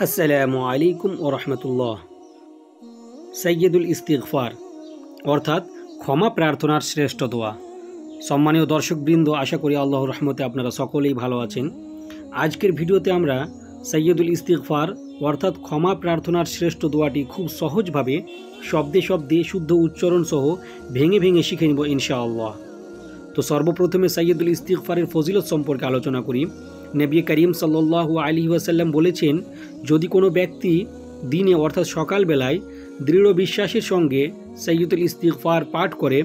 আসসালামু আলাইকুম ও রহমতুল্লাহ। সৈয়দুল ইস্তিগফার অর্থাৎ ক্ষমা প্রার্থনার শ্রেষ্ঠ দোয়া। সম্মানীয় দর্শকবৃন্দ, আশা করি আল্লাহর রহমতে আপনারা সকলেই ভালো আছেন। আজকের ভিডিওতে আমরা সৈয়দুল ইস্তিগফার অর্থাৎ ক্ষমা প্রার্থনার শ্রেষ্ঠ দোয়াটি খুব সহজভাবে শব্দে শব্দে শুদ্ধ উচ্চারণ সহ ভেঙে ভেঙে শিখে নেব ইনশাআল্লাহ। তো সর্বপ্রথমে সৈয়দুল ইস্তিগফারের ফজিলত সম্পর্কে আলোচনা করি। নবী করিম সাল্লাল্লাহু আলাইহি ওয়াসাল্লাম বলেছেন, যদি কোনো ব্যক্তি দিনে অর্থাৎ সকালবেলায় দৃঢ় বিশ্বাসের সঙ্গে সৈয়দুল ইস্তিগফার পাঠ করে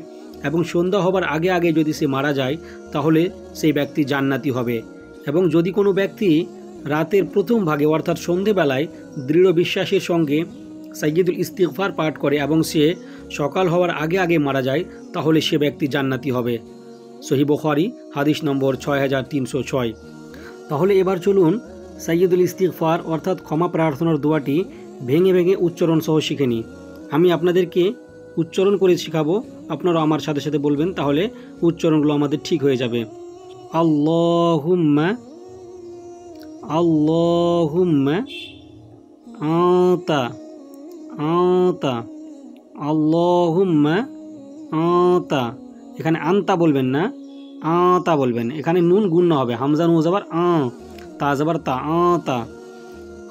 এবং সন্ধ্যা হবার আগে আগে যদি সে মারা যায়, তাহলে সেই ব্যক্তি জান্নাতি হবে। এবং যদি কোনো ব্যক্তি রাতের প্রথম ভাগে অর্থাৎ সন্ধেবেলায় দৃঢ় বিশ্বাসের সঙ্গে সৈয়দুল ইস্তিগফার পাঠ করে এবং সে সকাল হওয়ার আগে আগে মারা যায়, তাহলে সে ব্যক্তি জান্নাতি হবে। সহিহ বুখারী হাদিস নম্বর 6306। তাহলে এবার চলুন সৈয়দুল ইস্তিগফার অর্থাৎ ক্ষমা প্রার্থনার দোয়াটি ভেঙে ভেঙে উচ্চারণ সহ শিখে নিই। আমি আপনাদেরকে উচ্চারণ করে শেখাবো, আপনারা আমার সাথে সাথে বলবেন, তাহলে উচ্চারণগুলো আমাদের ঠিক হয়ে যাবে। আল্লাহুম্মা আল্লাহুম্মা আতা আতা আল্লাহুম্মা আতা। এখানে আন্তা বলবেন না, আতা বলবেন। এখানে নুন গুণ হবে, হামজা নুন যাবার তা যাবার তা, আতা।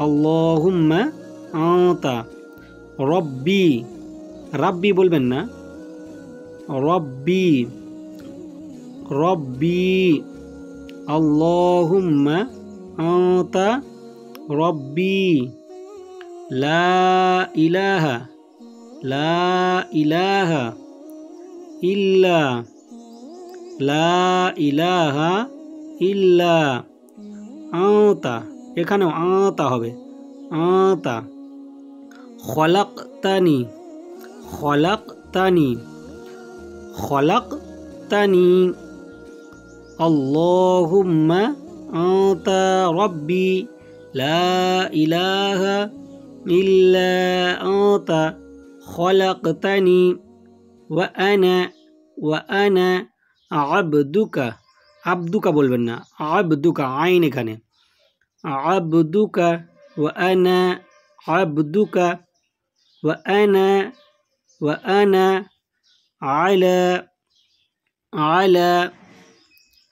আল্লাহুম্মা আতা। রব্বি, রাব্বি বলবেন না, রব্বি রব্বি। আল্লাহুম্মা আতা রব্বি। লা ইলাহা লা ইলাহা ইল্লা লা ইলাহা ইল্লা আতা। এখানেও আতা হবে, আতা। খলাকতানি খলাকতানি খলাকতানি। আল্লাহুম্মা আতা রব্বি লা ইলাহা ইল্লা আতা খলাকতানি ওয়া আনা আবদুকা। আবদুকা বলবেন না, আবদুকা, আইন এখানে, আবদুকা। ওয়া আনা আবদুকা ওয়া আনা আলা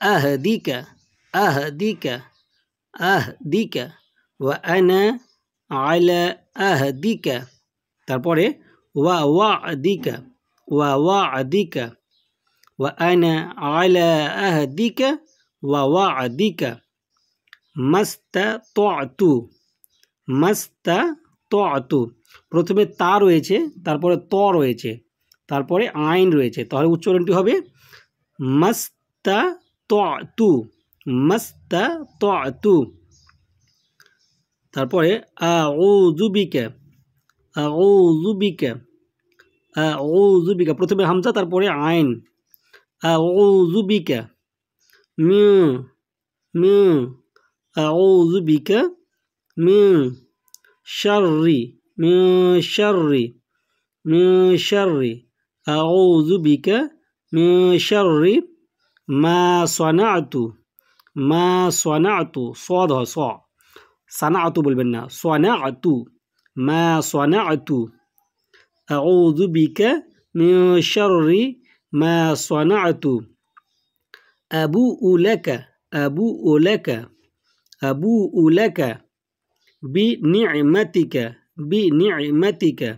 আহদিকা আহদিকা আহদিকা ওয়া আনা আলা আহদিকা। তারপরে ওয়া ওয়াদিকা ওয়া ওয়াদিকা ওয়া আনা আলা আহদিকা ওয়া ওয়াদিকা। মাস্তাতু মাস্তাতু। প্রথমে তা রয়েছে, তারপরে ত রয়েছে, তারপরে আইন রয়েছে, তাহলে উচ্চারণটি হবে মাস্তাতু মাস্তাতু। তারপরে আউযু বিকা আউযু বিকা আউযু বিকা। প্রথমে হামজা, তারপরে আইন, আউযু বিকা মিন আউযু বিকা মিন শাররি আউযু বিকা মিন শাররি মা সানাতু সদ হয়, সানাতু বলবেন না, সানাতু মা সানাতু। আউযু বিকা মিন শাররি মা সানাতু। আবুউ লাকা বিনি'মাতিকা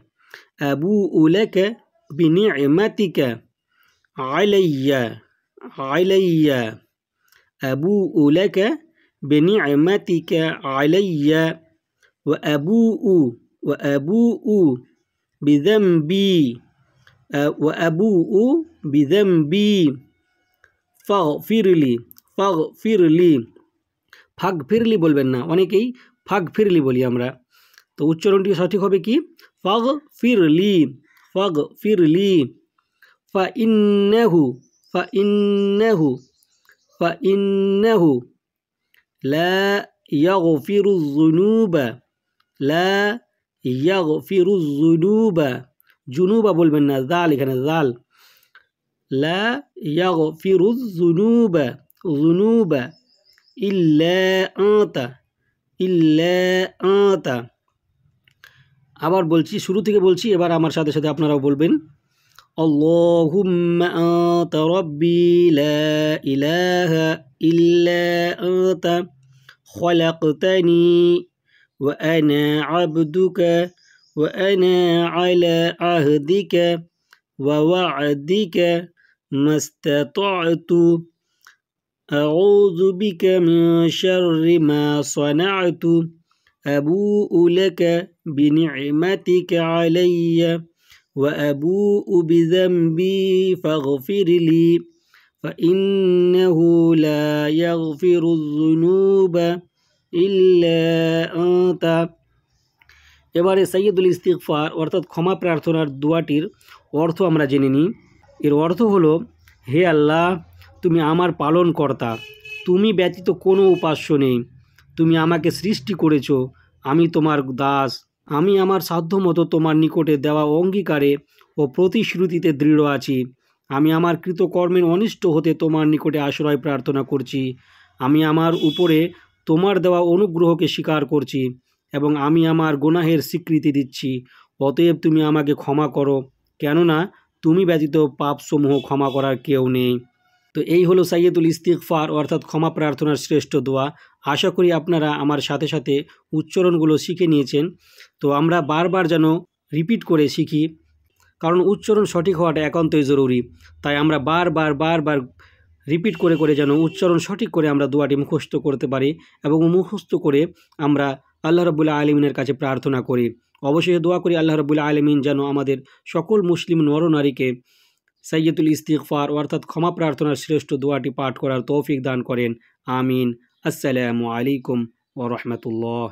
আবুউ লাকা বিনি'মাতিকা আলাইয়া আবুউ লাকা বিনি'মাতিকা আলাইয়া ওয়া আবুউ বিযামবি ফাগফিরলি ফাগফিরলি বলবেন না, অনেকেই ফাগফিরলি বলি আমরা, তো উচ্চারণটি সঠিক হবে কি ফাগফিরলি ফাইন্নাহু লা ইয়াগফিরুয যুনুবা জুনুবা বলবেন না, জাল এখানে জাল, লা ইয়াগফিরুয যুনুবা ইল্লা আতা ইল্লা আতা। আবার বলছি, শুরু থেকে বলছি, এবার আমার সাথে সাথে আপনারাও বলবেন। আল্লাহুম্মা আতা রাব্বি লা ইলাহা ইল্লা আতা খলাকতানি ওয়া আনা আবদুকা ওয়া আনা আলা আহদিকা ওয়া ওয়া'দিকা মাস্তাতা'তু আউযু বিকা মিন শাররি মা সানা'তু আবুউ লাকা বিনি'মাতিকা আলাইয়া ওয়া আবুউ বিযামবি ফাগফির লি ফাইন্নাহু লা ইয়াগফিরুয যুনুবা ইল্লা আনতা। এবারে সাইয়্যিদুল ইস্তিগফার অর্থাৎ ক্ষমা প্রার্থনার দোয়াটির অর্থ আমরা জেনে নিই। এর অর্থ হলো, হে আল্লাহ, তুমি আমার পালনকর্তা, তুমি ব্যতীত কোনো উপাস্য নেই, তুমি আমাকে সৃষ্টি করেছ, আমি তোমার দাস, আমি আমার সাধ্যমতো তোমার নিকটে দেওয়া অঙ্গীকারে ও প্রতিশ্রুতিতে দৃঢ় আছি, আমি আমার কৃতকর্মের অনিষ্ট হতে তোমার নিকটে আশ্রয় প্রার্থনা করছি, আমি আমার উপরে তোমার দেওয়া অনুগ্রহকে স্বীকার করছি এবং আমি আমার গুনাহের স্বীকৃতি দিচ্ছি, অতএব তুমি আমাকে ক্ষমা করো, কেননা তুমি ব্যতীত পাপসমূহ ক্ষমা করার কেউ নেই। তো এই হলো সাইয়্যিদুল ইস্তিগফার অর্থাৎ ক্ষমা প্রার্থনার শ্রেষ্ঠ দোয়া। আশা করি আপনারা আমার সাথে সাথে উচ্চারণগুলো শিখে নিয়েছেন। তো আমরা বারবার যেন রিপিট করে শিখি, কারণ উচ্চারণ সঠিক হওয়াটা একান্তই জরুরি। তাই আমরা বারবার রিপিট করে করে যেন উচ্চারণ সঠিক করে আমরা দোয়াটি মুখস্থ করতে পারি এবং মুখস্থ করে আমরা আল্লাহ রাব্বুল আলামিনের কাছে প্রার্থনা করি। অবশেষে দোয়া করি আল্লাহ রাব্বুল আলামিন যেন আমাদের সকল মুসলিম নরনারীকে সাইয়্যিদুল ইস্তিগফার অর্থাৎ ক্ষমা প্রার্থনার শ্রেষ্ঠ দোয়াটি পাঠ করার তৌফিক দান করেন। আমিন। আসসালামু আলাইকুম ওয়া রাহমাতুল্লাহ।